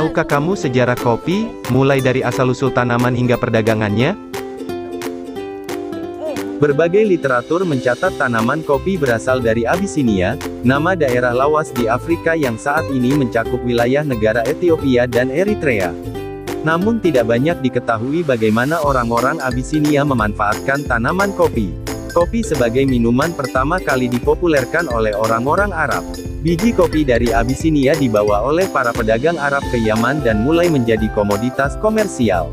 Tahukah kamu sejarah kopi, mulai dari asal-usul tanaman hingga perdagangannya? Berbagai literatur mencatat tanaman kopi berasal dari Abyssinia, nama daerah lawas di Afrika yang saat ini mencakup wilayah negara Ethiopia dan Eritrea. Namun tidak banyak diketahui bagaimana orang-orang Abyssinia memanfaatkan tanaman kopi. Kopi sebagai minuman pertama kali dipopulerkan oleh orang-orang Arab. Biji kopi dari Abyssinia dibawa oleh para pedagang Arab ke Yaman dan mulai menjadi komoditas komersial.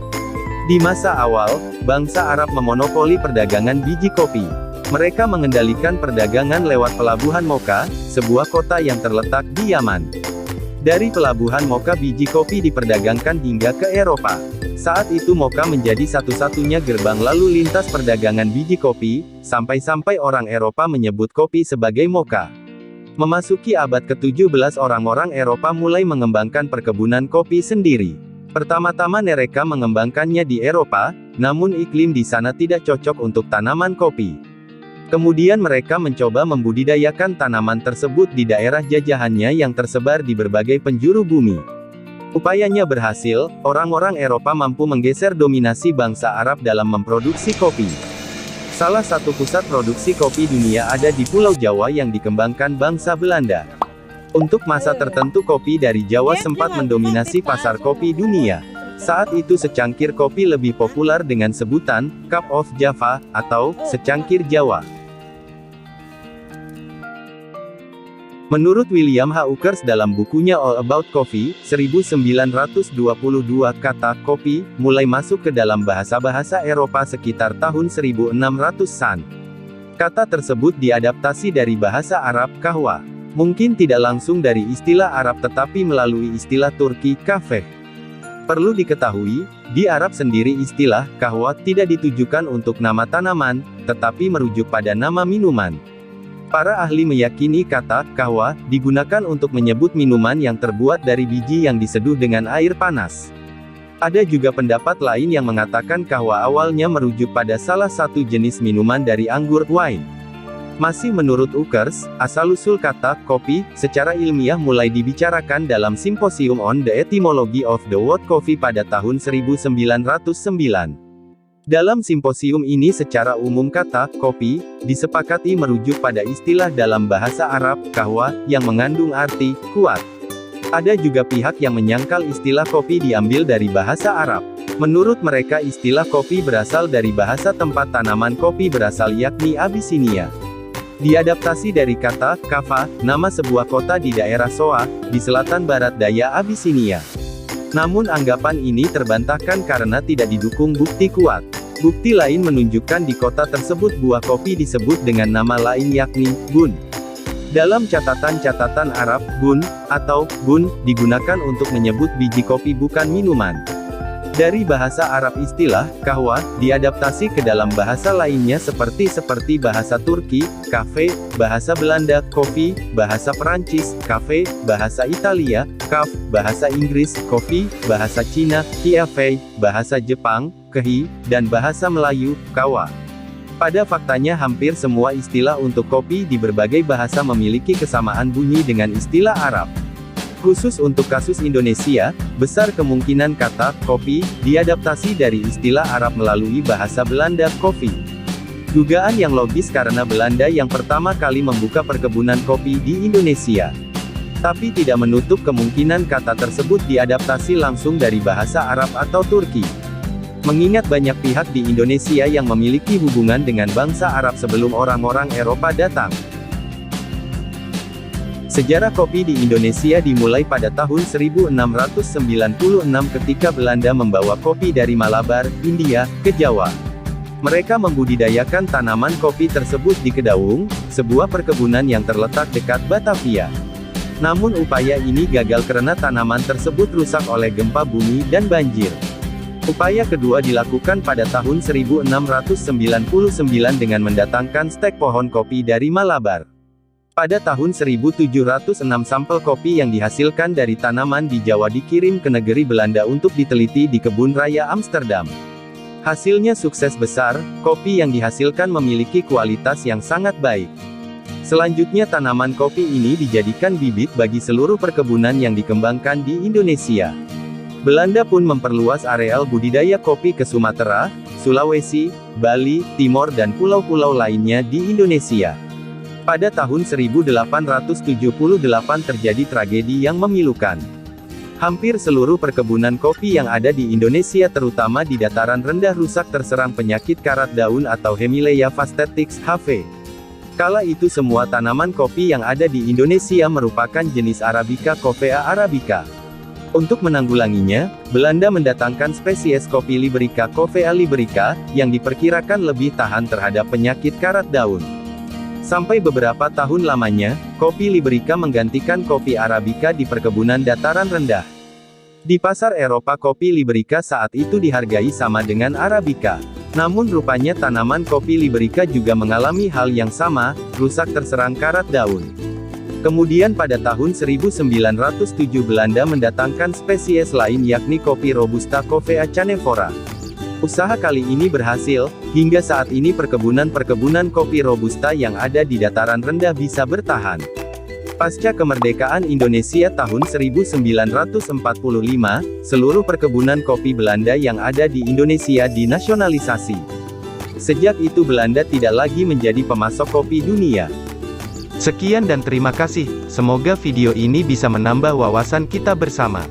Di masa awal, bangsa Arab memonopoli perdagangan biji kopi. Mereka mengendalikan perdagangan lewat pelabuhan Mocha, sebuah kota yang terletak di Yaman. Dari pelabuhan Mocha biji kopi diperdagangkan hingga ke Eropa. Saat itu Mocha menjadi satu-satunya gerbang lalu lintas perdagangan biji kopi, sampai-sampai orang Eropa menyebut kopi sebagai Mocha. Memasuki abad ke-17 orang-orang Eropa mulai mengembangkan perkebunan kopi sendiri. Pertama-tama mereka mengembangkannya di Eropa, namun iklim di sana tidak cocok untuk tanaman kopi. Kemudian mereka mencoba membudidayakan tanaman tersebut di daerah jajahannya yang tersebar di berbagai penjuru bumi. Upayanya berhasil, orang-orang Eropa mampu menggeser dominasi bangsa Arab dalam memproduksi kopi. Salah satu pusat produksi kopi dunia ada di Pulau Jawa yang dikembangkan bangsa Belanda. Untuk masa tertentu kopi dari Jawa sempat mendominasi pasar kopi dunia. Saat itu secangkir kopi lebih populer dengan sebutan, Cup of Java, atau, secangkir Jawa. Menurut William H. Ukers dalam bukunya All About Coffee, 1922 kata kopi mulai masuk ke dalam bahasa-bahasa Eropa sekitar tahun 1600-an. Kata tersebut diadaptasi dari bahasa Arab, kahwa. Mungkin tidak langsung dari istilah Arab tetapi melalui istilah Turki, kahve. Perlu diketahui, di Arab sendiri istilah kahwa tidak ditujukan untuk nama tanaman, tetapi merujuk pada nama minuman. Para ahli meyakini kata kahwa digunakan untuk menyebut minuman yang terbuat dari biji yang diseduh dengan air panas. Ada juga pendapat lain yang mengatakan kahwa awalnya merujuk pada salah satu jenis minuman dari anggur, wine. Masih menurut Ukers, asal-usul kata kopi secara ilmiah mulai dibicarakan dalam Symposium on the Etymology of the Word Coffee pada tahun 1909. Dalam simposium ini secara umum kata kopi disepakati merujuk pada istilah dalam bahasa Arab, kahwa, yang mengandung arti kuat. Ada juga pihak yang menyangkal istilah kopi diambil dari bahasa Arab. Menurut mereka istilah kopi berasal dari bahasa tempat tanaman kopi berasal yakni Abyssinia. Diadaptasi dari kata Kava, nama sebuah kota di daerah Shoa, di selatan barat daya Abyssinia. Namun anggapan ini terbantahkan karena tidak didukung bukti kuat. Bukti lain menunjukkan di kota tersebut buah kopi disebut dengan nama lain yakni bun. Dalam catatan-catatan Arab, bun, atau bun, digunakan untuk menyebut biji kopi bukan minuman. Dari bahasa Arab istilah, kahwa, diadaptasi ke dalam bahasa lainnya seperti bahasa Turki, kafe, bahasa Belanda, kopi, bahasa Perancis, kafe, bahasa Italia, kaf, bahasa Inggris, kopi, bahasa Cina, kiafe, bahasa Jepang, kehi, dan bahasa Melayu, kawa. Pada faktanya hampir semua istilah untuk kopi di berbagai bahasa memiliki kesamaan bunyi dengan istilah Arab. Khusus untuk kasus Indonesia, besar kemungkinan kata kopi diadaptasi dari istilah Arab melalui bahasa Belanda, kopi. Dugaan yang logis karena Belanda yang pertama kali membuka perkebunan kopi di Indonesia. Tapi tidak menutup kemungkinan kata tersebut diadaptasi langsung dari bahasa Arab atau Turki. Mengingat banyak pihak di Indonesia yang memiliki hubungan dengan bangsa Arab sebelum orang-orang Eropa datang. Sejarah kopi di Indonesia dimulai pada tahun 1696 ketika Belanda membawa kopi dari Malabar, India, ke Jawa. Mereka membudidayakan tanaman kopi tersebut di Kedaung, sebuah perkebunan yang terletak dekat Batavia. Namun upaya ini gagal karena tanaman tersebut rusak oleh gempa bumi dan banjir. Upaya kedua dilakukan pada tahun 1699 dengan mendatangkan stek pohon kopi dari Malabar. Pada tahun 1706 sampel kopi yang dihasilkan dari tanaman di Jawa dikirim ke negeri Belanda untuk diteliti di kebun raya Amsterdam. Hasilnya sukses besar, kopi yang dihasilkan memiliki kualitas yang sangat baik. Selanjutnya tanaman kopi ini dijadikan bibit bagi seluruh perkebunan yang dikembangkan di Indonesia. Belanda pun memperluas areal budidaya kopi ke Sumatera, Sulawesi, Bali, Timor dan pulau-pulau lainnya di Indonesia. Pada tahun 1878 terjadi tragedi yang memilukan. Hampir seluruh perkebunan kopi yang ada di Indonesia terutama di dataran rendah rusak terserang penyakit karat daun atau Hemileia fastetics (HV). Kala itu semua tanaman kopi yang ada di Indonesia merupakan jenis Arabica Coffea arabica. Untuk menanggulanginya, Belanda mendatangkan spesies kopi Liberica Coffea liberica, yang diperkirakan lebih tahan terhadap penyakit karat daun. Sampai beberapa tahun lamanya, kopi Liberica menggantikan kopi Arabica di perkebunan dataran rendah. Di pasar Eropa kopi Liberica saat itu dihargai sama dengan Arabica. Namun rupanya tanaman kopi Liberica juga mengalami hal yang sama, rusak terserang karat daun. Kemudian pada tahun 1907 Belanda mendatangkan spesies lain yakni kopi Robusta Coffea canephora. Usaha kali ini berhasil, hingga saat ini perkebunan-perkebunan kopi Robusta yang ada di dataran rendah bisa bertahan. Pasca kemerdekaan Indonesia tahun 1945, seluruh perkebunan kopi Belanda yang ada di Indonesia dinasionalisasi. Sejak itu Belanda tidak lagi menjadi pemasok kopi dunia. Sekian dan terima kasih, semoga video ini bisa menambah wawasan kita bersama.